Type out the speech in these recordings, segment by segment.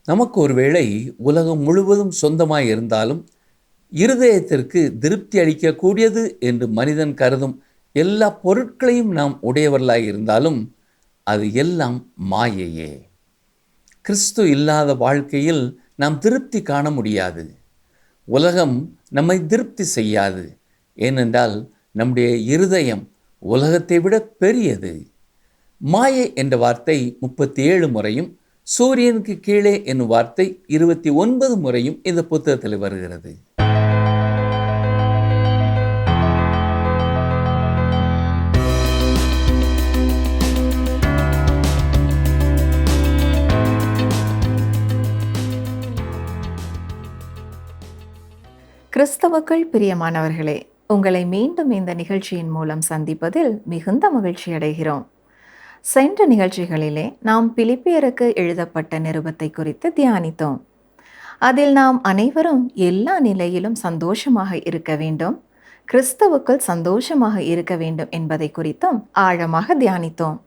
நமக்கு ஒருவேளை உலகம் முழுவதும் சொந்தமாய் இருந்தாலும் இருதயத்திற்கு திருப்தி அளிக்கக்கூடியது என்று மனிதன் கருதும் எல்லா பொருட்களையும் நாம் உடையவர்களாய் இருந்தாலும் அது எல்லாம் மாயையே. கிறிஸ்து இல்லாத வாழ்க்கையில் நாம் திருப்தி காண முடியாது. உலகம் நம்மை திருப்தி செய்யாது. ஏனென்றால் நம்முடைய இருதயம் உலகத்தை விட பெரியது. மாயை என்ற வார்த்தை 37 முறையும், சூரியனுக்கு கீழே என்னும் வார்த்தை 29 முறையும் இந்த புத்தகத்தில் வருகிறது. கிறிஸ்தவுக்குள் பிரியமானவர்களே, உங்களை மீண்டும் இந்த நிகழ்ச்சியின் மூலம் சந்திப்பதில் மிகுந்த மகிழ்ச்சி அடைகிறோம். சென்ற நிகழ்ச்சிகளிலே நாம் பிலிப்பியருக்கு எழுதப்பட்ட நிருபத்தை குறித்து தியானித்தோம். அதில் நாம் அனைவரும் எல்லா நிலையிலும் சந்தோஷமாக இருக்க வேண்டும், கிறிஸ்தவுக்குள் சந்தோஷமாக இருக்க வேண்டும் என்பதை குறித்தும் ஆழமாக தியானித்தோம்.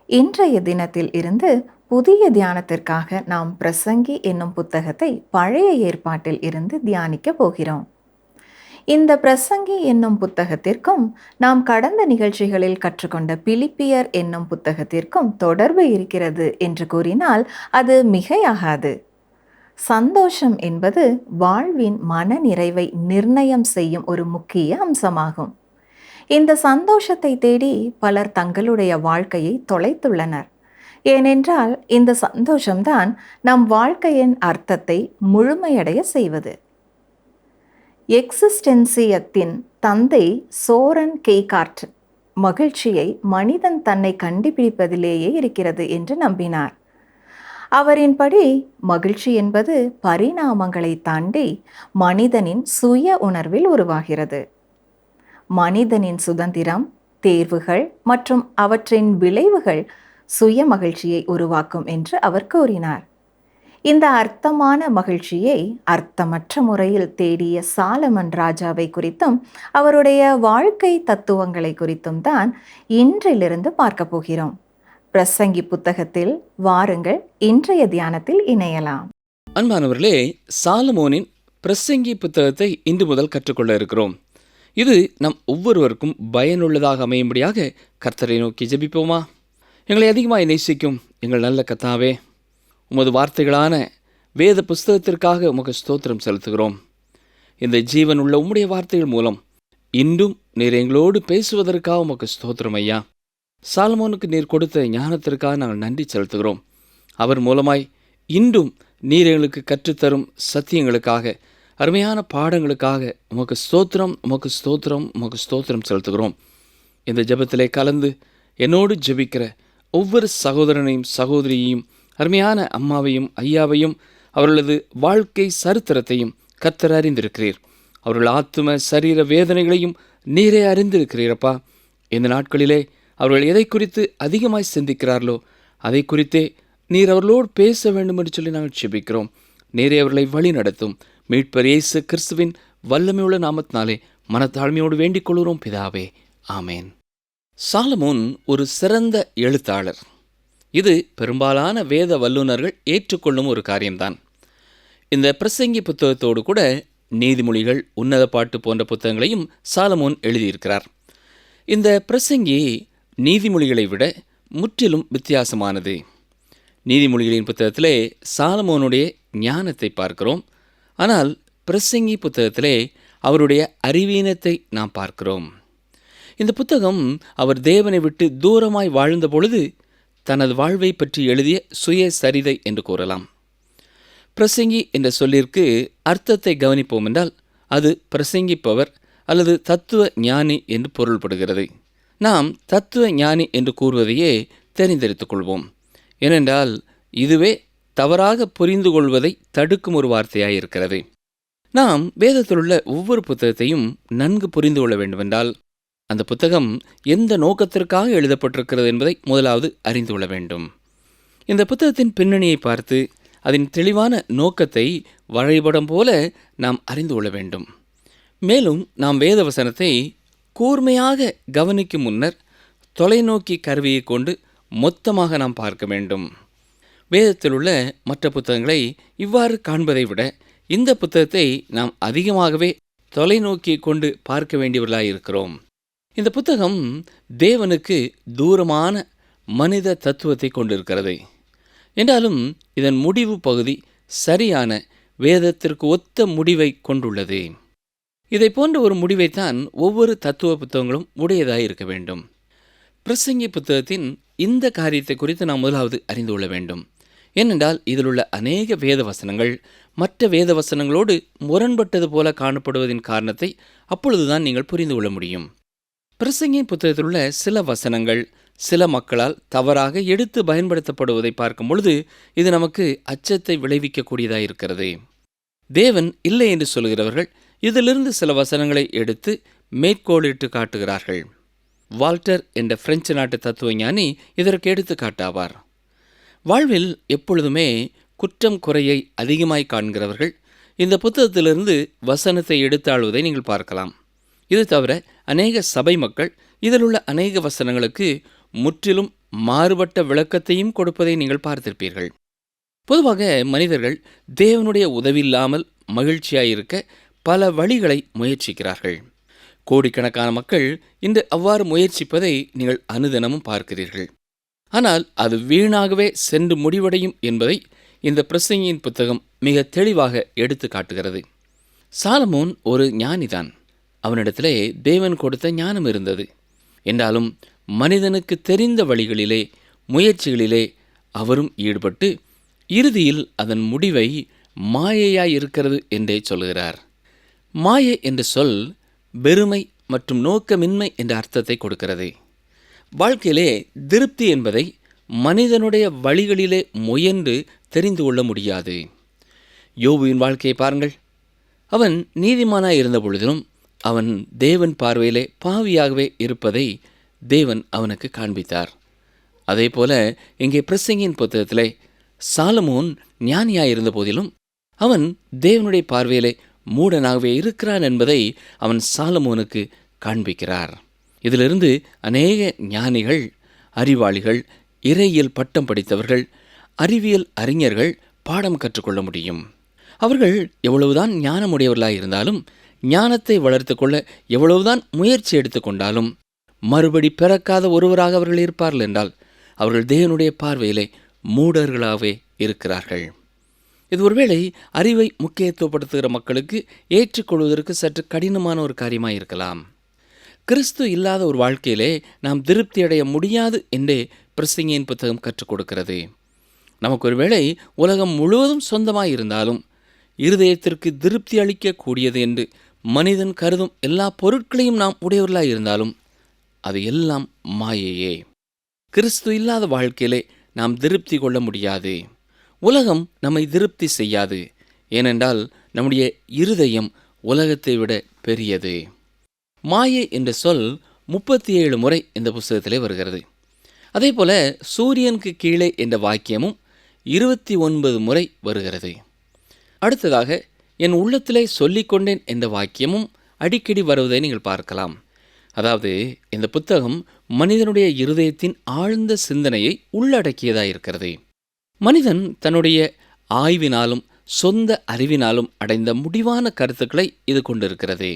இன்றைய தினத்தில் இருந்து புதிய தியானத்திற்காக நாம் பிரசங்கி என்னும் புத்தகத்தை பழைய ஏற்பாட்டில் இருந்து தியானிக்க போகிறோம். இந்த பிரசங்கி என்னும் புத்தகத்திற்கும் நாம் கடந்த நிகழ்ச்சிகளில் கற்றுக்கொண்ட பிலிப்பியர் என்னும் புத்தகத்திற்கும் தொடர்பு இருக்கிறது என்று கூறினால் அது மிகையாகாது. சந்தோஷம் என்பது வாழ்வின் மன நிறைவை நிர்ணயம் செய்யும் ஒரு முக்கிய அம்சமாகும். இந்த சந்தோஷத்தை தேடி பலர் தங்களுடைய வாழ்க்கையை தொலைத்துள்ளனர். ஏனென்றால் இந்த சந்தோஷம்தான் நம் வாழ்க்கையின் அர்த்தத்தை முழுமையடைய செய்வது. எக்ஸிஸ்டென்சியத்தின் தந்தை சோரன் கெய்கார்ட் மகிழ்ச்சியை மனிதன் தன்னை கண்டுபிடிப்பதிலேயே இருக்கிறது என்று நம்பினார். அவரின்படி மகிழ்ச்சி என்பது பரிணாமங்களை தாண்டி மனிதனின் சுய உணர்வில் உருவாகிறது. மனிதனின் சுதந்திரம், தேர்வுகள் மற்றும் அவற்றின் விளைவுகள் சுய மகிழ்ச்சியை உருவாக்கும் என்று அவர் கூறினார். இந்த அர்த்தமான மகிழ்ச்சியை அர்த்தமற்ற முறையில் தேடிய சாலமன் ராஜாவை குறித்தும் அவருடைய வாழ்க்கை தத்துவங்களை குறித்தும் தான் இன்றிலிருந்து பார்க்க போகிறோம். பிரசங்கி புத்தகத்தில் வாருங்கள் இன்றைய தியானத்தில் இணையலாம். அன்பானவர்களே, சாலமோனின் பிரசங்கி புத்தகத்தை இன்று முதல் கற்றுக்கொள்ள இருக்கிறோம். இது நம் ஒவ்வொருவருக்கும் பயனுள்ளதாக அமையும்படியாக கர்த்தரை நோக்கி ஜெபிப்போமா? எங்களை அதிகமாக நேசிக்கும் எங்கள் நல்ல கர்த்தாவே, உமது வார்த்தைகளான வேத புஸ்தகத்திற்காக உமக்கு ஸ்தோத்திரம் செலுத்துகிறோம். இந்த ஜீவன் உள்ள உம்முடைய வார்த்தைகள் மூலம் இன்றும் நீர் எங்களோடு பேசுவதற்காக உமக்கு ஸ்தோத்திரம் ஐயா. சாலமோனுக்கு நீர் கொடுத்த ஞானத்திற்காக நாங்கள் நன்றி செலுத்துகிறோம். அவர் மூலமாய் இன்றும் நீர் எங்களுக்கு கற்றுத்தரும் சத்தியங்களுக்காக, அருமையான பாடங்களுக்காக உமக்கு ஸ்தோத்திரம், உமக்கு ஸ்தோத்திரம், உமக்கு ஸ்தோத்திரம் செலுத்துகிறோம். இந்த ஜெபத்திலே கலந்து என்னோடு ஜெபிக்கிற ஒவ்வொரு சகோதரனையும் சகோதரியையும், அருமையான அம்மாவையும் ஐயாவையும், அவர்களது வாழ்க்கை சரித்திரத்தையும் கர்த்தர் அறிந்திருக்கிறீர். அவர்கள் ஆத்தும சரீர வேதனைகளையும் நீரே அறிந்திருக்கிறீரப்பா. இந்த நாட்களிலே அவர்கள் எதை குறித்து அதிகமாய் சிந்திக்கிறார்களோ அதை குறித்தே நீர் அவர்களோடு பேச வேண்டும் என்று சொல்லி நாங்கள் ஜெபிக்கிறோம். நீரே அவர்களை வழி நடத்தும். மீட்பர் இயேசு கிறிஸ்துவின் வல்லமையுள்ள நாமத்தினாலே மனத்தாழ்மையோடு வேண்டிக் கொள்கிறோம் பிதாவே, ஆமேன். சாலமோன் ஒரு சிறந்த எழுத்தாளர். இது பெரும்பாலான வேத வல்லுநர்கள் ஏற்றுக்கொள்ளும் ஒரு காரியம்தான். இந்த பிரசங்கி புத்தகத்தோடு கூட நீதிமொழிகள், உன்னத பாட்டு போன்ற புத்தகங்களையும் சாலமோன் எழுதியிருக்கிறார். இந்த பிரசங்கி நீதிமொழிகளை விட முற்றிலும் வித்தியாசமானது. நீதிமொழிகளின் புத்தகத்திலே சாலமோனுடைய ஞானத்தை பார்க்கிறோம். ஆனால் பிரசங்கி புத்தகத்திலே அவருடைய அறிவீனத்தை நாம் பார்க்கிறோம். இந்த புத்தகம் அவர் தேவனை விட்டு தூரமாய் வாழ்ந்த பொழுது தனது வாழ்வை பற்றி எழுதிய சுயசரிதை என்று கூறலாம். பிரசங்கி என்ற சொல்லிற்கு அர்த்தத்தை கவனிப்போம் என்றால் அது பிரசங்கிப்பவர் அல்லது தத்துவ ஞானி என்று பொருள்படுகிறது. நாம் தத்துவ ஞானி என்று கூறுவதையே தெரிந்தெடுத்துக் கொள்வோம். ஏனென்றால் இதுவே தவறாக புரிந்து கொள்வதை தடுக்கும் ஒரு வார்த்தையாயிருக்கிறது. நாம் வேதத்தில் உள்ள ஒவ்வொரு புத்தகத்தையும் நன்கு புரிந்து கொள்ள வேண்டுமென்றால் அந்த புத்தகம் எந்த நோக்கத்திற்காக எழுதப்பட்டிருக்கிறது என்பதை முதலாவது அறிந்து கொள்ள வேண்டும். இந்த புத்தகத்தின் பின்னணியை பார்த்து அதன் தெளிவான நோக்கத்தை வரைபடம் போல நாம் அறிந்து கொள்ள வேண்டும். மேலும் நாம் வேத வசனத்தை கூர்மையாக கவனிக்கும் முன்னர் தொலைநோக்கி கருவியை கொண்டு மொத்தமாக நாம் பார்க்க வேண்டும். வேதத்தில் உள்ள மற்ற புத்தகங்களை இவ்வாறு காண்பதை விட இந்த புத்தகத்தை நாம் அதிகமாகவே தொலைநோக்கி கொண்டு பார்க்க வேண்டியவர்களாக இருக்கிறோம். இந்த புத்தகம் தேவனுக்கு தூரமான மனித தத்துவத்தை கொண்டிருக்கிறது என்றாலும் இதன் முடிவு பகுதி சரியான வேதத்திற்கு ஒத்த முடிவை கொண்டுள்ளது. இதை போன்ற ஒரு முடிவைத்தான் ஒவ்வொரு தத்துவ புத்தகங்களும் உடையதாக இருக்க வேண்டும். பிரசங்கி புத்தகத்தின் இந்த காரியத்தை குறித்து நாம் முதலாவது அறிந்து கொள்ள வேண்டும். ஏனென்றால் இதில் உள்ள அநேக வேத வசனங்கள் மற்ற வேத வசனங்களோடு முரண்பட்டது போல காணப்படுவதின் காரணத்தை அப்பொழுதுதான் நீங்கள் புரிந்து கொள்ள முடியும். பிரசங்கியின் புத்தகத்தில் உள்ள சில வசனங்கள் சில மக்களால் தவறாக எடுத்து பயன்படுத்தப்படுவதை பார்க்கும் பொழுது இது நமக்கு அச்சத்தை விளைவிக்கக்கூடியதாக இருக்கிறது. தேவன் இல்லை என்று சொல்கிறவர்கள் இதிலிருந்து சில வசனங்களை எடுத்து மேற்கோளிட்டு காட்டுகிறார்கள். வால்டர் என்ற பிரெஞ்சு நாட்டு தத்துவஞானி இதற்கு எடுத்து காட்டாவார். வாழ்வில் எப்பொழுதுமே குற்றம் குறையை அதிகமாய் காண்கிறவர்கள் இந்த புத்தகத்திலிருந்து வசனத்தை எடுத்தாளுவதை நீங்கள் பார்க்கலாம். இது தவிர அநேக சபை மக்கள் இதில் உள்ள அநேக வசனங்களுக்கு முற்றிலும் மாறுபட்ட விளக்கத்தையும் கொடுப்பதை நீங்கள் பார்த்திருப்பீர்கள். பொதுவாக மனிதர்கள் தேவனுடைய உதவியில்லாமல் மகிழ்ச்சியாயிருக்க பல வழிகளை முயற்சிக்கிறார்கள். கோடிக்கணக்கான மக்கள் இன்று அவ்வாறு முயற்சிப்பதை நீங்கள் அனுதினமும் பார்க்கிறீர்கள். ஆனால் அது வீணாகவே சென்று முடிவடையும் என்பதை இந்த பிரசங்கியின் புத்தகம் மிக தெளிவாக எடுத்து காட்டுகிறது. சாலமோன் ஒரு ஞானிதான். அவனிடத்திலே தேவன் கொடுத்த ஞானம் இருந்தது. என்றாலும் மனிதனுக்கு தெரிந்த வழிகளிலே முயற்சிகளிலே அவரும் ஈடுபட்டு இறுதியில் அதன் முடிவை மாயையாயிருக்கிறது என்றே சொல்கிறார். மாயை என்ற சொல் வெறுமை மற்றும் நோக்கமின்மை என்ற அர்த்தத்தை கொடுக்கிறது. வாழ்க்கையிலே திருப்தி என்பதை மனிதனுடைய வழிகளிலே முயன்று தெரிந்து கொள்ள முடியாது. யோபுவின் வாழ்க்கையை பாருங்கள். அவன் நீதிமானாய் இருந்த பொழுதிலும் அவன் தேவன் பார்வையிலே பாவியாகவே இருப்பதை தேவன் அவனுக்கு காண்பித்தார். அதே போல இங்கே பிரசங்கியின் புத்தகத்திலே சாலமோன் ஞானியாயிருந்த போதிலும் அவன் தேவனுடைய பார்வையிலே மூடனாகவே இருக்கிறான் என்பதை அவன் சாலமோனுக்கு காண்பிக்கிறார். இதிலிருந்து அநேக ஞானிகள், அறிவாளிகள், இறையியல் பட்டம் படித்தவர்கள், அறிவியல் அறிஞர்கள் பாடம் கற்றுக்கொள்ள முடியும். அவர்கள் எவ்வளவுதான் ஞானமுடையவர்களாக இருந்தாலும் ஞானத்தை வளர்த்து கொள்ள எவ்வளவுதான் முயற்சி எடுத்துக்கொண்டாலும் மறுபடி பிறக்காத ஒருவராக அவர்கள் இருப்பார்கள் என்றால் அவர்கள் தேவனுடைய பார்வையிலே மூடர்களாகவே இருக்கிறார்கள். இது ஒருவேளை அறிவை முக்கியத்துவப்படுத்துகிற மக்களுக்கு ஏற்றுக்கொள்வதற்கு சற்று கடினமான ஒரு காரியமாக இருக்கலாம். கிறிஸ்து இல்லாத ஒரு வாழ்க்கையிலே நாம் திருப்தி அடைய முடியாது என்றே பிரசங்கியின் புத்தகம் கற்றுக் கொடுக்கிறது. நமக்கு ஒருவேளை உலகம் முழுவதும் சொந்தமாய் இருந்தாலும் இருதயத்திற்கு திருப்தி அளிக்கக்கூடியது என்று மனிதன் கருதும் எல்லா பொருட்களையும் நாம் உடையவர்களாய் இருந்தாலும் அது எல்லாம் மாயையே. கிறிஸ்து இல்லாத வாழ்க்கையிலே நாம் திருப்தி கொள்ள முடியாது. உலகம் நம்மை திருப்தி செய்யாது. ஏனென்றால் நம்முடைய இருதயம் உலகத்தை விட பெரியது. மாயை என்ற சொல் 37 முறை இந்த புத்தகத்திலே வருகிறது. அதே போல சூரியனுக்கு கீழே என்ற வாக்கியமும் 29 முறை வருகிறது. அடுத்ததாக என் உள்ளத்திலே சொல்லிக்கொண்டேன் என்ற வாக்கியமும் அடிக்கடி வருவதை நீங்கள் பார்க்கலாம். அதாவது இந்த புத்தகம் மனிதனுடைய இருதயத்தின் ஆழ்ந்த சிந்தனையை உள்ளடக்கியதாக இருக்கிறது. மனிதன் தன்னுடைய ஆய்வினாலும் சொந்த அறிவினாலும் அடைந்த முடிவான கருத்துக்களை இது கொண்டிருக்கிறது.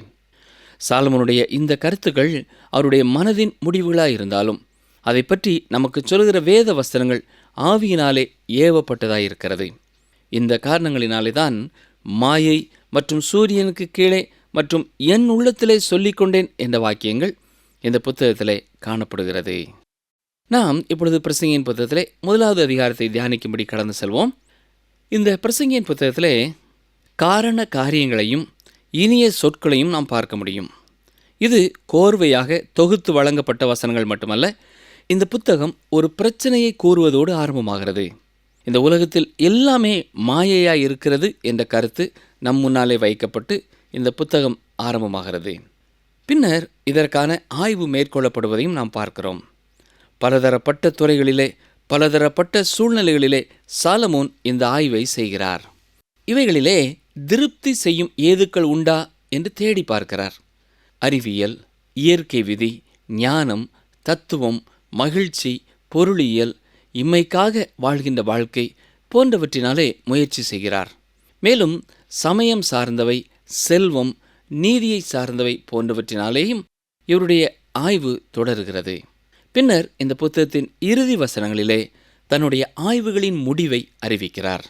சாலமோனுடைய இந்த கருத்துக்கள் அவருடைய மனதின் முடிவுகளாக இருந்தாலும் அதை பற்றி நமக்கு சொல்கிற வேத வசனங்கள் ஆவியினாலே ஏவப்பட்டதாக இருக்கிறது. இந்த காரணங்களினாலே தான் மாயை மற்றும் சூரியனுக்கு கீழே மற்றும் என் உள்ளத்திலே சொல்லிக்கொண்டேன் என்ற வாக்கியங்கள் இந்த புத்தகத்திலே காணப்படுகிறது. நாம் இப்பொழுது பிரசங்கியின் புத்தகத்திலே முதலாவது அதிகாரத்தை தியானிக்கும்படி கடந்து செல்வோம். இந்த பிரசங்கியின் புத்தகத்திலே காரண காரியங்களையும் இனிய சொற்களையும் நாம் பார்க்க முடியும். இது கோர்வையாக தொகுத்து வழங்கப்பட்ட வசனங்கள் மட்டுமல்ல. இந்த புத்தகம் ஒரு பிரச்சனையை கூறுவதோடு ஆரம்பமாகிறது. இந்த உலகத்தில் எல்லாமே மாயையாய் இருக்கிறது என்ற கருத்து நம் முன்னாலே வைக்கப்பட்டு இந்த புத்தகம் ஆரம்பமாகிறது. பின்னர் இதற்கான ஆய்வு மேற்கொள்ளப்படுவதையும் நாம் பார்க்கிறோம். பலதரப்பட்ட துறைகளிலே பலதரப்பட்ட சூழ்நிலைகளிலே சாலமோன் இந்த ஆய்வை செய்கிறார். இவைகளிலே திருப்தி செய்யும் ஏதுக்கள் உண்டா என்று தேடி பார்க்கிறார். அறிவியல், இயற்கை விதி, ஞானம், தத்துவம், மகிழ்ச்சி, பொருளியல், இம்மைக்காக வாழ்கின்ற வாழ்க்கை போன்றவற்றினாலே முயற்சி செய்கிறார். மேலும் சமயம் சார்ந்தவை, செல்வம், நீதியை சார்ந்தவை போன்றவற்றினாலேயும் இவருடைய ஆய்வு தொடர்கிறது. பின்னர் இந்த புத்தகத்தின் இறுதி வசனங்களிலே தன்னுடைய ஆய்வுகளின் முடிவை அறிவிக்கிறார்.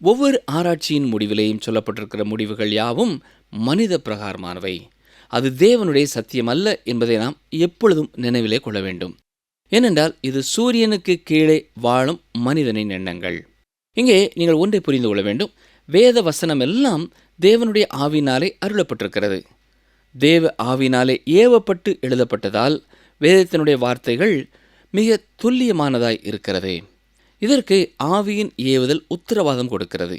ஒவ்வொரு ஆராய்ச்சியின் முடிவிலேயும் சொல்லப்பட்டிருக்கிற முடிவுகள் யாவும் மனித பிரகாரமானவை. அது தேவனுடைய சத்தியம் அல்ல என்பதை நாம் எப்பொழுதும் நினைவிலே கொள்ள வேண்டும். ஏனென்றால் இது சூரியனுக்கு கீழே வாழும் மனிதனின் எண்ணங்கள். இங்கே நீங்கள் ஒன்றை புரிந்து கொள்ள வேண்டும். வேத வசனம் எல்லாம் தேவனுடைய ஆவினாலே அருளப்பட்டிருக்கிறது. தேவ ஆவினாலே ஏவப்பட்டு எழுதப்பட்டதால் வேதத்தினுடைய வார்த்தைகள் மிக துல்லியமானதாய் இருக்கிறது. இதற்கு ஆவியின் ஏவுதல் உத்தரவாதம் கொடுக்கிறது.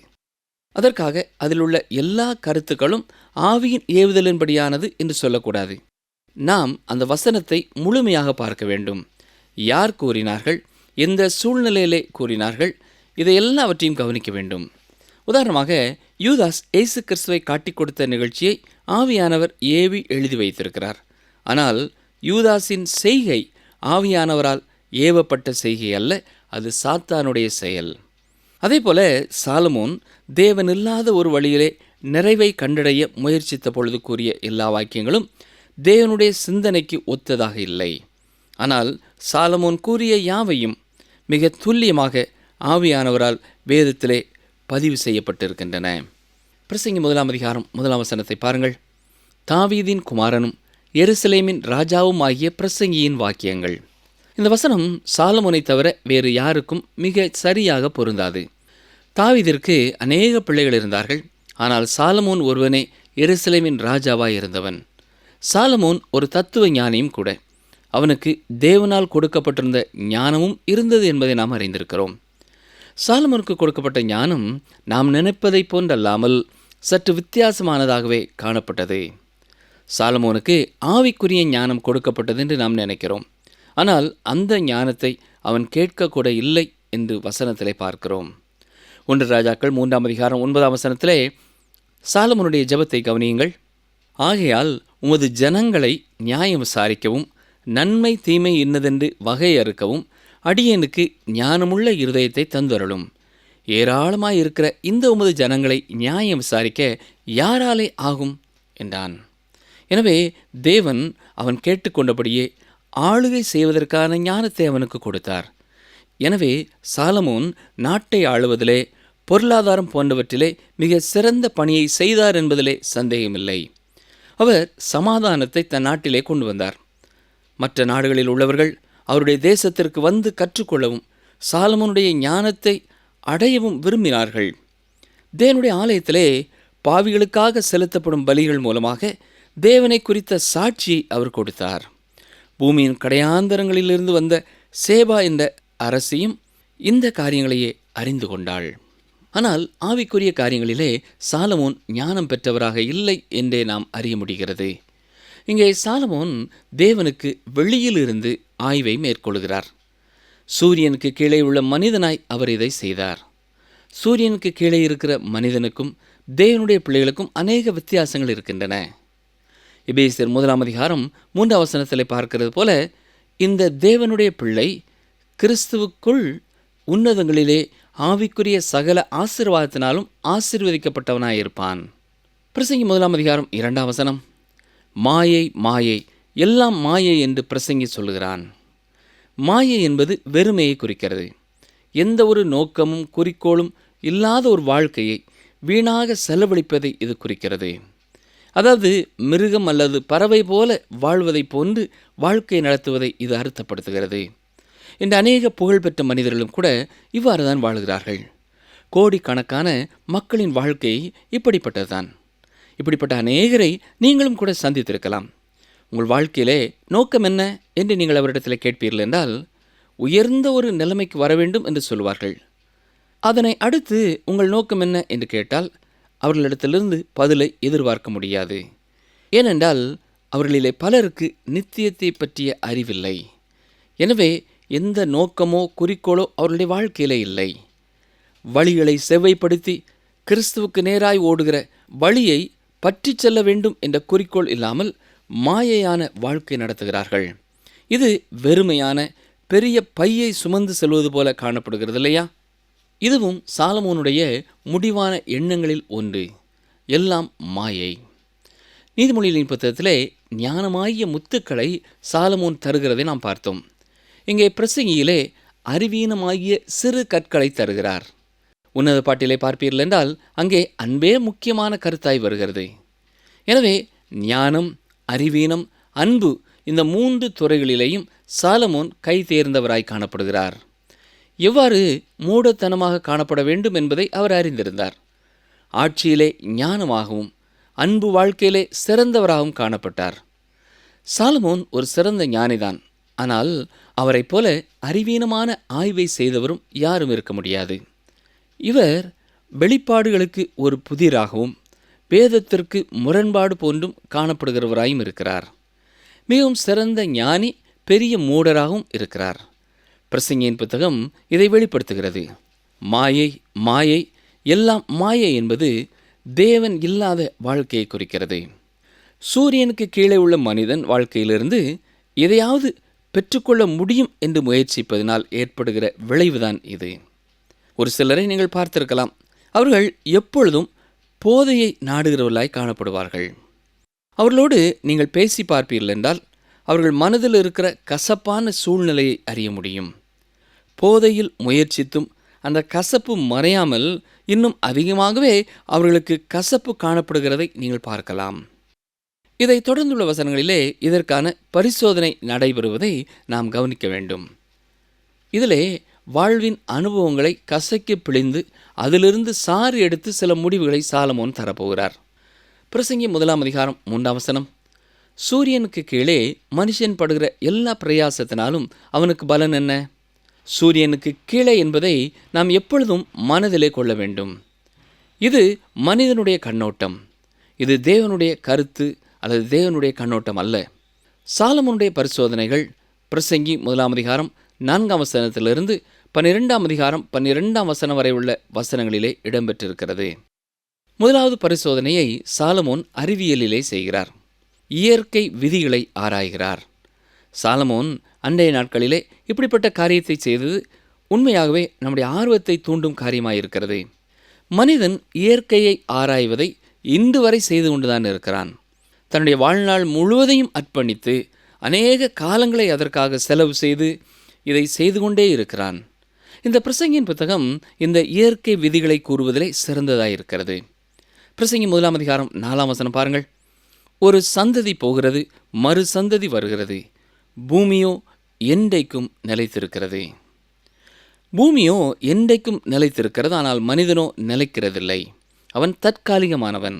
அதற்காக அதில் உள்ள எல்லா கருத்துக்களும் ஆவியின் ஏவுதலின்படியானது என்று சொல்லக்கூடாது. நாம் அந்த வசனத்தை முழுமையாக பார்க்க வேண்டும். யார் கூறினார்கள், எந்த சூழ்நிலையிலே கூறினார்கள், இதை எல்லாவற்றையும் கவனிக்க வேண்டும். உதாரணமாக, யூதாஸ் இயேசு கிறிஸ்துவை காட்டிக் கொடுத்த நிகழ்ச்சியை ஆவியானவர் ஏவி எழுதி வைத்திருக்கிறார். ஆனால் யூதாஸின் செய்கை ஆவியானவரால் ஏவப்பட்ட செய்கை அல்ல, அது சாத்தானுடைய செயல். அதே போல சாலமோன் தேவனில்லாத ஒரு வழியிலே நிறைவை கண்டடைய முயற்சித்த பொழுது கூறிய எல்லா வாக்கியங்களும் தேவனுடைய சிந்தனைக்கு ஒத்ததாக இல்லை. ஆனால் சாலமோன் கூறிய யாவையும் மிக துல்லியமாக ஆவியானவரால் வேதத்திலே பதிவு செய்யப்பட்டிருக்கின்றன. பிரசங்கி 1 அதிகாரம் 1 வசனத்தை பாருங்கள். தாவீதின் குமாரனும் எருசலேமின் ராஜாவும் ஆகிய பிரசங்கியின் வாக்கியங்கள். இந்த வசனம் சாலமோனை தவிர வேறு யாருக்கும் மிக சரியாக பொருந்தாது. தாவீதிற்கு அநேக பிள்ளைகள் இருந்தார்கள். ஆனால் சாலமோன் ஒருவனே எருசலேமின் ராஜாவாய் இருந்தவன். சாலமோன் ஒரு தத்துவ ஞானியும் கூட. அவனுக்கு தேவனால் கொடுக்கப்பட்டிருந்த ஞானமும் இருந்தது என்பதை நாம் அறிந்திருக்கிறோம். சாலமோனுக்கு கொடுக்கப்பட்ட ஞானம் நாம் நினைப்பதை போன்றல்லாமல் சற்று வித்தியாசமானதாகவே காணப்பட்டது. சாலமோனுக்கு ஆவிக்குரிய ஞானம் கொடுக்கப்பட்டது என்று நாம் நினைக்கிறோம். ஆனால் அந்த ஞானத்தை அவன் கேட்கக்கூட இல்லை என்று வசனத்திலே பார்க்கிறோம். 1 ராஜாக்கள் 3 அதிகாரம் 9 வசனத்திலே சாலமோனுடைய ஜெபத்தை கவனியுங்கள். ஆகையால் உமது ஜனங்களை நியாயம் விசாரிக்கவும் நன்மை தீமை இன்னதென்று வகையறுக்கவும் அடியேனுக்கு ஞானமுள்ள இருதயத்தை தந்தருளும். ஏராளமாயிருக்கிற இந்த உமது ஜனங்களை நியாயம் விசாரிக்க யாராலே ஆகும் என்றான். எனவே தேவன் அவன் கேட்டுக்கொண்டபடியே ஆளுகை செய்வதற்கான ஞானத்தை அவனுக்கு கொடுத்தார். எனவே சாலமோன் நாட்டை ஆளுவதிலே, பொருளாதாரம் போன்றவற்றிலே மிக சிறந்த பணியை செய்தார் என்பதிலே சந்தேகமில்லை. அவர் சமாதானத்தை தன் நாட்டிலே கொண்டு வந்தார். மற்ற நாடுகளில் உள்ளவர்கள் அவருடைய தேசத்திற்கு வந்து கற்றுக்கொள்ளவும் சாலமோனுடைய ஞானத்தை அடையவும் விரும்பினார்கள். தேவனுடைய ஆலயத்திலே பாவிகளுக்காக செலுத்தப்படும் பலிகள் மூலமாக தேவனை குறித்த சாட்சியை அவர் கொடுத்தார். பூமியின் கடையாந்தரங்களிலிருந்து வந்த சேபா என்ற அரசியும் இந்த காரியங்களையே அறிந்து கொண்டாள். ஆனால் ஆவிக்குரிய காரியங்களிலே சாலமோன் ஞானம் பெற்றவராக இல்லை என்றே நாம் அறிய முடிகிறது. இங்கே சாலமோன் தேவனுக்கு வெளியிலிருந்து ஆய்வை மேற்கொள்கிறார். சூரியனுக்கு கீழே உள்ள மனிதனாய் அவர் இதை செய்தார். சூரியனுக்கு கீழே இருக்கிற மனிதனுக்கும் தேவனுடைய பிள்ளைகளுக்கும் அநேக வித்தியாசங்கள் இருக்கின்றன. எபேசியர் 1 அதிகாரம் 3 வசனத்திலே பார்க்கிறது போல இந்த தேவனுடைய பிள்ளை கிறிஸ்துவுக்குள் உன்னதங்களிலே ஆவிக்குரிய சகல ஆசீர்வாதத்தினாலும் ஆசீர்வதிக்கப்பட்டவனாயிருப்பான். பிரசங்கி 1 அதிகாரம் 2 வசனம். மாயை மாயை, எல்லாம் மாயை என்று பிரசங்கி சொல்லுகிறான். மாயை என்பது வெறுமையை குறிக்கிறது. எந்த ஒரு நோக்கமும் குறிக்கோளும் இல்லாத ஒரு வாழ்க்கையை வீணாக செலவழிப்பதை இது குறிக்கிறது. அதாவது மிருகம் அல்லது பறவை போல வாழ்வதை போன்று வாழ்க்கை நடத்துவதை இது அர்த்தப்படுத்துகிறது. இந்த அநேக புகழ்பெற்ற மனிதர்களும் கூட இவ்வாறு தான் வாழ்கிறார்கள். கோடிக்கணக்கான மக்களின் வாழ்க்கை இப்படிப்பட்டதுதான். இப்படிப்பட்ட அநேகரை நீங்களும் கூட சந்தித்திருக்கலாம். உங்கள் வாழ்க்கையிலே நோக்கம் என்ன என்று நீங்கள் அவரிடத்தில் கேட்பீர்கள் என்றால், உயர்ந்த ஒரு நிலைமைக்கு வர வேண்டும் என்று சொல்வார்கள். அதனை அடுத்து உங்கள் நோக்கம் என்ன என்று கேட்டால் அவர்களிடத்திலிருந்து பதிலை எதிர்பார்க்க முடியாது. ஏனென்றால் அவர்களிலே பலருக்கு நித்தியத்தை பற்றிய அறிவில்லை. எனவே எந்த நோக்கமோ குறிக்கோளோ அவர்களுடைய வாழ்க்கையிலே இல்லை. வழிகளை செவ்வைப்படுத்தி கிறிஸ்துவுக்கு நேராய் ஓடுகிற வழியை பற்றி செல்ல வேண்டும் என்ற குறிக்கோள் இல்லாமல் மாயையான வாழ்க்கை நடத்துகிறார்கள். இது வெறுமையான பெரிய பையை சுமந்து செல்வது போல காணப்படுகிறது இல்லையா? இதுவும் சாலமோனுடைய முடிவான எண்ணங்களில் ஒன்று. எல்லாம் மாயை. நீதிமொழிகளின் புத்தகத்திலே ஞானமாகிய முத்துக்களை சாலமோன் தருகிறதை நாம் பார்த்தோம். இங்கே பிரசங்கியிலே அறிவீனமாகிய சிறு கற்களை தருகிறார். உன்னத பாட்டிலே பார்ப்பீர்கள் என்றால் அங்கே அன்பே முக்கியமான கருத்தாய் வருகிறது. எனவே ஞானம், அறிவீனம், அன்பு இந்த 3 துறைகளிலேயும் சாலமோன் கை தேர்ந்தவராய் காணப்படுகிறார். எவ்வாறு மூடத்தனமாக காணப்பட வேண்டும் என்பதை அவர் அறிந்திருந்தார். ஆட்சியிலே ஞானமாகவும் அன்பு வாழ்க்கையிலே சிறந்தவராகவும் காணப்பட்டார். சாலமோன் ஒரு சிறந்த ஞானிதான். ஆனால் அவரைப் போல அறிவீனமான ஆய்வை செய்தவரும் யாரும் இருக்க முடியாது. இவர் வெளிப்பாடுகளுக்கு ஒரு புதிராகவும் வேதத்திற்கு முரண்பாடு போன்றும் காணப்படுகிறவராயும் இருக்கிறார். மிகவும் சிறந்த ஞானி, பெரிய மூடராகவும் இருக்கிறார். பிரசங்கியின் புத்தகம் இதை வெளிப்படுத்துகிறது. மாயை, மாயை, எல்லாம் மாயை என்பது தேவன் இல்லாத வாழ்க்கையை குறிக்கிறது. சூரியனுக்கு கீழே உள்ள மனிதன் வாழ்க்கையிலிருந்து எதையாவது பெற்றுக்கொள்ள முடியும் என்று முயற்சிப்பதனால் ஏற்படுகிற விளைவுதான் இது. ஒரு சிலரை நீங்கள் பார்த்திருக்கலாம். அவர்கள் எப்பொழுதும் போதையை நாடுகிறவர்களாய் காணப்படுவார்கள். அவர்களோடு நீங்கள் பேசி பார்ப்பீர்கள் என்றால் அவர்கள் மனதில் இருக்கிற கசப்பான சூழ்நிலையை அறிய முடியும். போதையில் முயற்சித்தும் அந்த கசப்பு மறையாமல் இன்னும் அதிகமாகவே அவர்களுக்கு கசப்பு காணப்படுகிறதை நீங்கள் பார்க்கலாம். இதை தொடர்ந்துள்ள வசனங்களிலே இதற்கான பரிசோதனை நடைபெறுவதை நாம் கவனிக்க வேண்டும். இதிலே வாழ்வின் அனுபவங்களை கசக்கி பிழிந்து அதிலிருந்து சாறு எடுத்து சில முடிவுகளை சாலமோன் தரப்போகிறார். பிரசங்கி 1 அதிகாரம் 3 வசனம். சூரியனுக்கு கீழே மனுஷன் படுகிற எல்லா பிரயாசத்தினாலும் அவனுக்கு பலன் என்ன? சூரியனுக்கு கீழே என்பதை நாம் எப்பொழுதும் மனதிலே கொள்ள வேண்டும். இது மனிதனுடைய கண்ணோட்டம். இது தேவனுடைய கருத்து அல்லது தேவனுடைய கண்ணோட்டம் அல்ல. சாலமோனுடைய பரிசோதனைகள் பிரசங்கி 1 அதிகாரம் 4 வசனத்திலிருந்து 12 அதிகாரம் 12 வசனம் வரை உள்ள வசனங்களிலே இடம்பெற்றிருக்கிறது. முதலாவது பரிசோதனையை சாலமோன் அறிவியலிலே செய்கிறார். இயற்கை விதிகளை ஆராய்கிறார். சாலமோன் அன்றைய நாட்களிலே இப்படிப்பட்ட காரியத்தை செய்தது உண்மையாகவே நம்முடைய ஆர்வத்தை தூண்டும் காரியமாயிருக்கிறது. மனிதன் இயற்கையை ஆராய்வதை இன்று வரை செய்து கொண்டுதான் இருக்கிறான். தன்னுடைய வாழ்நாள் முழுவதையும் அர்ப்பணித்து அநேக காலங்களை அதற்காக செலவு செய்து இதை செய்து கொண்டே இருக்கிறான். இந்த பிரசங்கியின் புத்தகம் இந்த இயற்கை விதிகளை கூறுவதிலே சிறந்ததாயிருக்கிறது. பிரசங்கி 1 அதிகாரம் 4 வசனம் பாருங்கள். ஒரு சந்ததி போகிறது, மறு சந்ததி வருகிறது, பூமியோ என்றைக்கும் நிலைத்திருக்கிறது. பூமியோ என்றைக்கும் நிலைத்திருக்கிறது, ஆனால் மனிதனோ நிலைக்கிறதில்லை. அவன் தற்காலிகமானவன்.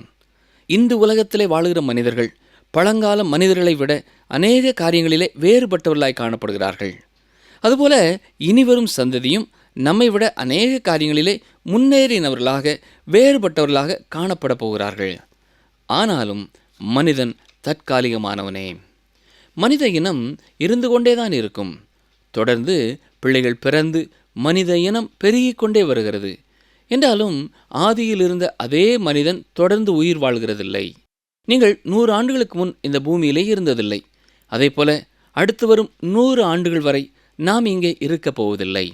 இந்த உலகத்திலே வாழுகிற மனிதர்கள் பழங்கால மனிதர்களை விட அநேக காரியங்களிலே வேறுபட்டவர்களாய் காணப்படுகிறார்கள். அதுபோல இனிவரும் சந்ததியும் நம்மை விட அநேக காரியங்களிலே முன்னேறினவர்களாக வேறுபட்டவர்களாக காணப்பட போகிறார்கள். ஆனாலும் மனிதன் தற்காலிகமானவனே. மனித இனம் இருந்து கொண்டேதான் இருக்கும். தொடர்ந்து பிள்ளைகள் பிறந்து மனித இனம் பெருகிக் கொண்டே வருகிறது. என்றாலும் ஆதியில் இருந்த அதே மனிதன் தொடர்ந்து உயிர் வாழ்கிறதில்லை. நீங்கள் 100 ஆண்டுகளுக்கு முன் இந்த பூமியிலே இருந்ததில்லை. அதே போல அடுத்து வரும் 100 ஆண்டுகள் வரை நாம் இங்கே இருக்கப் போவதில்லை.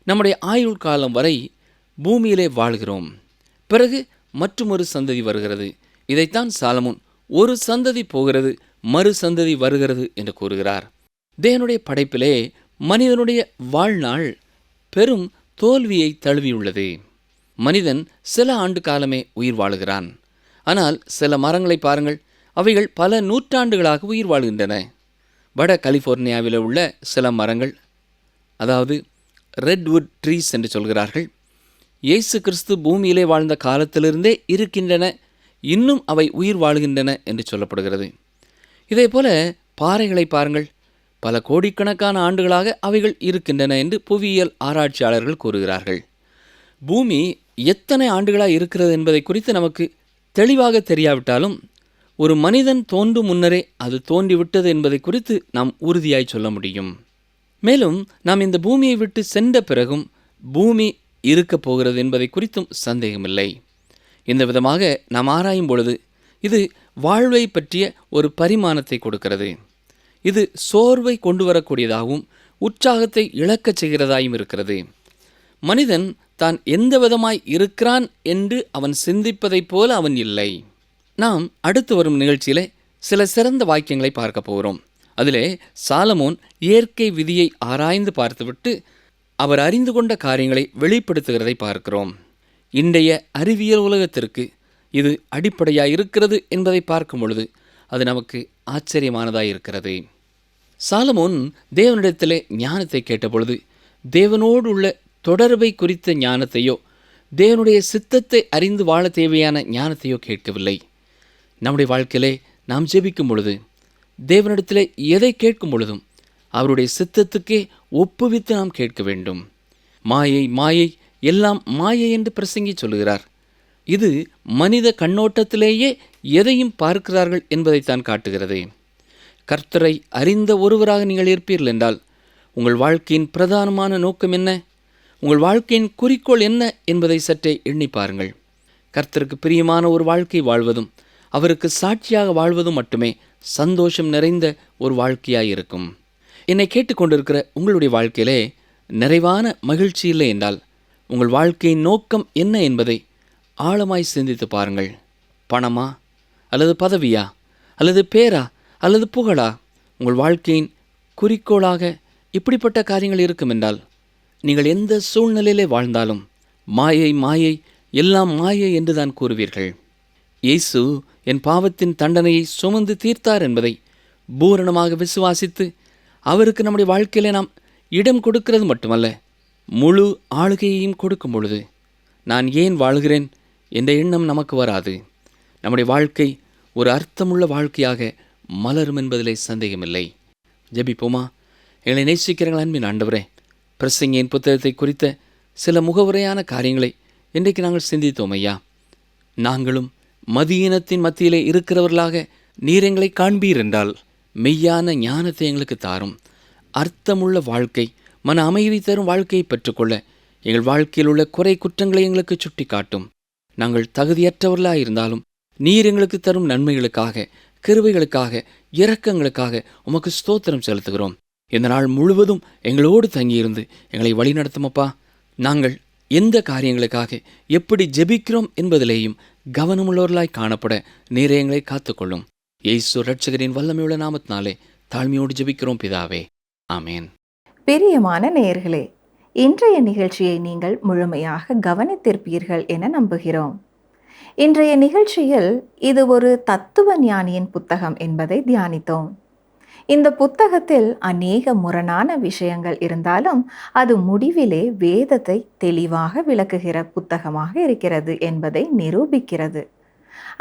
நம்முடைய ஆயுள் காலம் வரை பூமியிலே வாழ்கிறோம். பிறகு மற்றுமொரு சந்ததி வருகிறது. இதைத்தான் சாலமோன் ஒரு சந்ததி போகிறது, மறு சந்ததி வருகிறது என்று கூறுகிறார். தேவனுடைய படைப்பிலே மனிதனுடைய வாழ்நாள் பெரும் தோல்வியை தழுவியுள்ளது. மனிதன் சில ஆண்டு காலமே உயிர் வாழுகிறான். ஆனால் சில மரங்களை பாருங்கள், அவைகள் பல நூற்றாண்டுகளாக உயிர் வாழ்கின்றன. வட கலிஃபோர்னியாவில் உள்ள சில மரங்கள், அதாவது ரெட்வுட் ட்ரீஸ் என்று சொல்கிறார்கள், இயேசு கிறிஸ்து பூமியிலே வாழ்ந்த காலத்திலிருந்தே இருக்கின்றன, இன்னும் அவை உயிர் வாழ்கின்றன என்று சொல்லப்படுகிறது. இதே போல பாறைகளை பாருங்கள், பல கோடிக்கணக்கான ஆண்டுகளாக அவைகள் இருக்கின்றன என்று புவியியல் ஆராய்ச்சியாளர்கள் கூறுகிறார்கள். பூமி எத்தனை ஆண்டுகளாக இருக்கிறது என்பதை குறித்து நமக்கு தெளிவாக தெரியாவிட்டாலும் ஒரு மனிதன் தோன்றும் முன்னரே அது தோன்றிவிட்டது என்பதை குறித்து நாம் உறுதியாய் சொல்ல முடியும். மேலும் நாம் இந்த பூமியை விட்டு சென்ற பிறகும் பூமி இருக்கப் போகிறது என்பதை குறித்தும் சந்தேகமில்லை. இந்த விதமாக நாம் ஆராயும் பொழுது இது வாழ்வை பற்றிய ஒரு பரிமாணத்தை கொடுக்கிறது. இது சோர்வை கொண்டு வரக்கூடியதாகவும் உற்சாகத்தை இழக்கச் செய்கிறதாயும் இருக்கிறது. மனிதன் தான் எந்த விதமாய் இருக்கிறான் என்று அவன் சிந்திப்பதைப் போல அவன் இல்லை. நாம் அடுத்து வரும் நிகழ்ச்சியிலே சில சிறந்த வாக்கியங்களை பார்க்க போகிறோம். அதிலே சாலமோன் இயற்கை விதியை ஆராய்ந்து பார்த்துவிட்டு அவர் அறிந்து கொண்ட காரியங்களை வெளிப்படுத்துகிறதை பார்க்கிறோம். இன்றைய அறிவியல் உலகத்திற்கு இது அடிப்படையாக இருக்கிறது என்பதை பார்க்கும் பொழுது அது நமக்கு ஆச்சரியமானதாக இருக்கிறது. சாலமோன் தேவனிடத்திலே ஞானத்தை கேட்டபொழுது தேவனோடு உள்ள தொடர்பை குறித்த ஞானத்தையோ தேவனுடைய சித்தத்தை அறிந்து வாழ தேவையான ஞானத்தையோ கேட்கவில்லை. நம்முடைய வாழ்க்கையிலே நாம் ஜெபிக்கும் பொழுது தேவனிடத்திலே எதை கேட்கும் பொழுதும் அவருடைய சித்தத்துக்கே ஒப்புவித்து நாம் கேட்க வேண்டும். மாயை மாயை எல்லாம் மாயை என்று பிரசங்கி சொல்லுகிறார். இது மனித கண்ணோட்டத்திலேயே எதையும் பார்க்கிறார்கள் என்பதைத்தான் காட்டுகிறது. கர்த்தரை அறிந்த ஒருவராக நீங்கள் இருப்பீர்கள் என்றால் உங்கள் வாழ்க்கையின் பிரதானமான நோக்கம் என்ன, உங்கள் வாழ்க்கையின் குறிக்கோள் என்ன என்பதை சற்றே எண்ணி பாருங்கள். கர்த்தருக்கு பிரியமான ஒரு வாழ்க்கை வாழ்வதும் அவருக்கு சாட்சியாக வாழ்வதும் மட்டுமே சந்தோஷம் நிறைந்த ஒரு வாழ்க்கையாயிருக்கும். என்னை கேட்டுக்கொண்டிருக்கிற உங்களுடைய வாழ்க்கையிலே நிறைவான மகிழ்ச்சி இல்லை என்றால் உங்கள் வாழ்க்கையின் நோக்கம் என்ன என்பதை ஆழமாய் சிந்தித்து பாருங்கள். பணமா அல்லது பதவியா அல்லது பேரா அல்லது புகழா உங்கள் வாழ்க்கையின் குறிக்கோளாக இப்படிப்பட்ட காரியங்கள் இருக்கும் என்றால் நீங்கள் எந்த சூழ்நிலையிலே வாழ்ந்தாலும் மாயை மாயை எல்லாம் மாயை என்று தான் கூறுவீர்கள். இயேசு என் பாவத்தின் தண்டனையை சுமந்து தீர்த்தார் என்பதை பூரணமாக விசுவாசித்து அவருக்கு நம்முடைய வாழ்க்கையிலே நாம் இடம் கொடுக்கிறது மட்டுமல்ல, முழு ஆளுகையையும் கொடுக்கும் பொழுது நான் ஏன் வாழ்கிறேன் என்ற எண்ணம் நமக்கு வராது. நம்முடைய வாழ்க்கை ஒரு அர்த்தமுள்ள வாழ்க்கையாக மலரும் என்பதிலே சந்தேகமில்லை. ஜெபிப்போமா? எங்களை நேசிக்கிறங்கள் அன்பின் ஆண்டவரே, பிரசங்கியின் புத்தகத்தை குறித்த சில முகவுரையான காரியங்களை இன்றைக்கு நாங்கள் சிந்தித்தோம் ஐயா. நாங்களும் மதியினத்தின் மத்தியிலே இருக்கிறவர்களாக நீர் எங்களை காண்பீர் என்றால் மெய்யான ஞானத்தை எங்களுக்கு தாரும். அர்த்தமுள்ள வாழ்க்கை, மன அமைதி தரும் வாழ்க்கையை பெற்றுக்கொள்ள எங்கள் வாழ்க்கையில் உள்ள குறை குற்றங்களை எங்களுக்கு சுட்டி காட்டும். நாங்கள் தகுதியற்றவர்களாக இருந்தாலும் நீர் எங்களுக்கு தரும் நன்மைகளுக்காக, கிருபைகளுக்காக, இரக்கங்களுக்காக உமக்கு ஸ்தோத்திரம் செலுத்துகிறோம். இந்த நாள் முழுவதும் எங்களோடு தங்கியிருந்து எங்களை வழிநடத்துமப்பா. நாங்கள் எந்த காரியங்களுக்காக எப்படி ஜெபிக்கிறோம் என்பதிலேயும் கவனமுள்ளவர்களாய் காணப்பட நீரே எங்களை காத்துக்கொள்ளும். இயேசு இரட்சகரின் வல்லமையுள்ள நாமத்தினாலே தாழ்மையோடு ஜெபிக்கிறோம் பிதாவே, ஆமேன். பிரியமான நேயர்களே, இன்றைய நிகழ்ச்சியை நீங்கள் முழுமையாக கவனித்திருப்பீர்கள் என நம்புகிறோம். இன்றைய நிகழ்ச்சியில் இது ஒரு தத்துவ ஞானியின் புத்தகம் என்பதை தியானித்தோம். இந்த புத்தகத்தில் அநேக முரணான விஷயங்கள் இருந்தாலும் அது முடிவிலே வேதத்தை தெளிவாக விளக்குகிற புத்தகமாக இருக்கிறது என்பதை நிரூபிக்கிறது.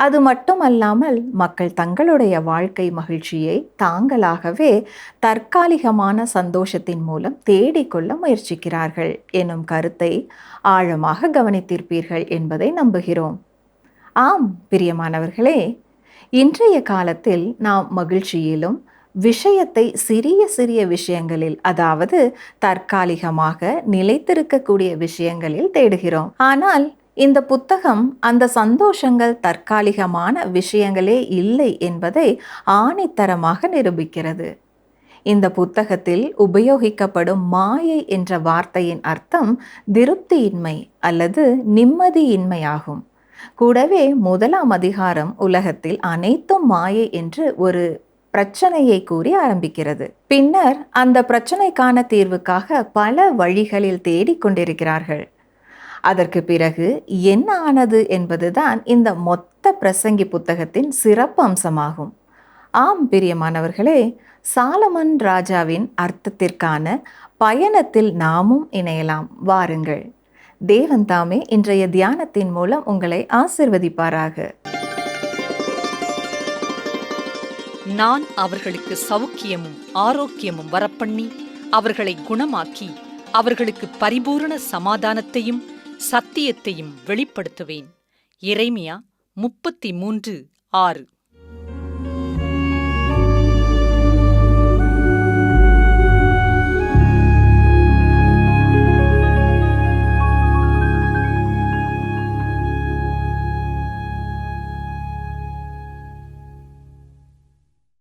அது மட்டுமல்லாமல் மக்கள் தங்களுடைய வாழ்க்கை மகிழ்ச்சியை தாங்களாகவே தற்காலிகமான சந்தோஷத்தின் மூலம் தேடிக்கொள்ள முயற்சிக்கிறார்கள் எனும் கருத்தை ஆழமாக கவனித்திருப்பீர்கள் என்பதை நம்புகிறோம். ஆம் பிரியமானவர்களே, இன்றைய காலத்தில் நாம் மகிழ்ச்சியிலும் விஷயத்தை சிறிய சிறிய விஷயங்களில், அதாவது தற்காலிகமாக நிலைத்திருக்கக்கூடிய விஷயங்களில் தேடுகிறோம். ஆனால் இந்த புத்தகம் அந்த சந்தோஷங்கள் தற்காலிகமான விஷயங்களே இல்லை என்பதை ஆணித்தரமாக நிரூபிக்கிறது. இந்த புத்தகத்தில் உபயோகிக்கப்படும் மாயை என்ற வார்த்தையின் அர்த்தம் திருப்தியின்மை அல்லது நிம்மதியின்மையாகும். கூடவே 1ஆம் அதிகாரம் உலகத்தில் அனைத்தும் மாயை என்று ஒரு பிரச்சனையை கூறி ஆரம்பிக்கிறது. பின்னர் அந்த பிரச்சனைக்கான தீர்வுக்காக பல வழிகளில் தேடிக்கொண்டிருக்கிறார்கள். அதற்கு பிறகு என்ன ஆனது என்பதுதான் இந்த மொத்த பிரசங்கி புத்தகத்தின் சிறப்பு அம்சமாகும். ஆம் பிரியமானவர்களே, சாலமன் ராஜாவின் அர்த்தத்திற்கான பயணத்தில் நாமும் இணையலாம். வாருங்கள். தேவன் தாமே இன்றைய தியானத்தின் மூலம் உங்களை ஆசீர்வதிப்பாராக. நான் அவர்களுக்கு சௌக்கியமும் ஆரோக்கியமும் வரப்பண்ணி அவர்களை குணமாக்கி அவர்களுக்கு பரிபூரண சமாதானத்தையும் சத்தியத்தையும் வெளிப்படுத்துவேன். எரேமியா 33:6.